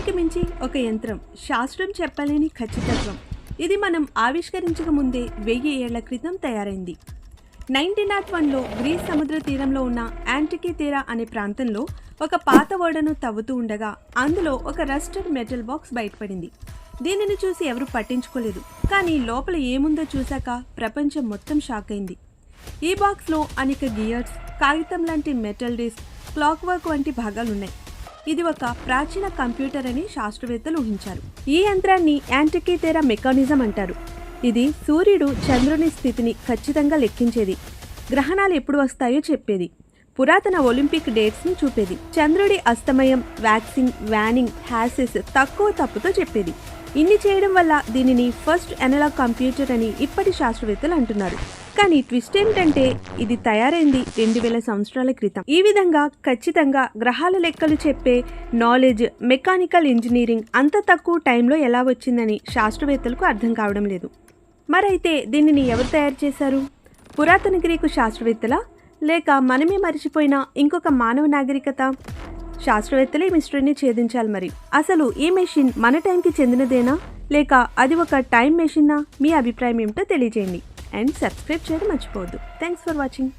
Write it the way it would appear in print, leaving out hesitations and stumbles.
శక్తికి మించి ఒక యంత్రం, శాస్త్రం చెప్పలేని ఖచ్చితత్వం. ఇది మనం ఆవిష్కరించక ముందే 1000 ఏళ్ల క్రితం తయారైంది. 1901లో గ్రీస్ సముద్ర తీరంలో ఉన్న యాంటికీథెరా అనే ప్రాంతంలో ఒక పాత ఓడను తవ్వుతూ ఉండగా అందులో ఒక రస్టెడ్ మెటల్ బాక్స్ బయటపడింది. దీనిని చూసి ఎవరూ పట్టించుకోలేదు. కానీ లోపల ఏముందో చూశాక ప్రపంచం మొత్తం షాక్ అయింది. ఈ బాక్స్లో అనేక గియర్స్, కాగితం లాంటి మెటల్ డిస్క్, క్లాక్ వర్క్ వంటి భాగాలున్నాయి. ఇది ఒక ప్రాచీన కంప్యూటర్ అని శాస్త్రవేత్తలు ఊహించారు. ఈ యంత్రాన్ని యాంటికీథెరా మెకానిజం అంటారు. ఇది సూర్యుడు, చంద్రుని స్థితిని ఖచ్చితంగా లెక్కించేది, గ్రహణాలు ఎప్పుడు వస్తాయో చెప్పేది, పురాతన ఒలింపిక్ డేట్స్ని చూపేది, చంద్రుడి అస్తమయం, వ్యాక్సింగ్, వ్యానింగ్, హ్యాసెస్ తక్కువ తప్పుతో చెప్పేది. ఇన్ని చేయడం వల్ల దీనిని ఫస్ట్ అనలాగ్ కంప్యూటర్ అని ఇప్పటి శాస్త్రవేత్తలు అంటున్నారు. కానీ ట్విస్ట్ ఏంటంటే ఇది తయారైంది 2000 సంవత్సరాల క్రితం. ఈ విధంగా ఖచ్చితంగా గ్రహాల లెక్కలు చెప్పే నాలెడ్జ్, మెకానికల్ ఇంజనీరింగ్ అంత తక్కువ టైంలో ఎలా వచ్చిందని శాస్త్రవేత్తలకు అర్థం కావడం లేదు. మరైతే దీనిని ఎవరు తయారు చేశారు? పురాతన గ్రీకు శాస్త్రవేత్తలా, లేక మనమే మరిచిపోయిన ఇంకొక మానవ నాగరికత? శాస్త్రవేత్తలే ఈ మిస్టరీని ఛేదించాలి. మరి అసలు ఈ మెషిన్ మన టైంకి చెందినదేనా, లేక అది ఒక టైం మెషిన్నా? మీ అభిప్రాయం ఏమిటో తెలియజేయండి. అండ్ సబ్స్క్రైబ్ చేయడం మర్చిపోవద్దు. Thanks for watching.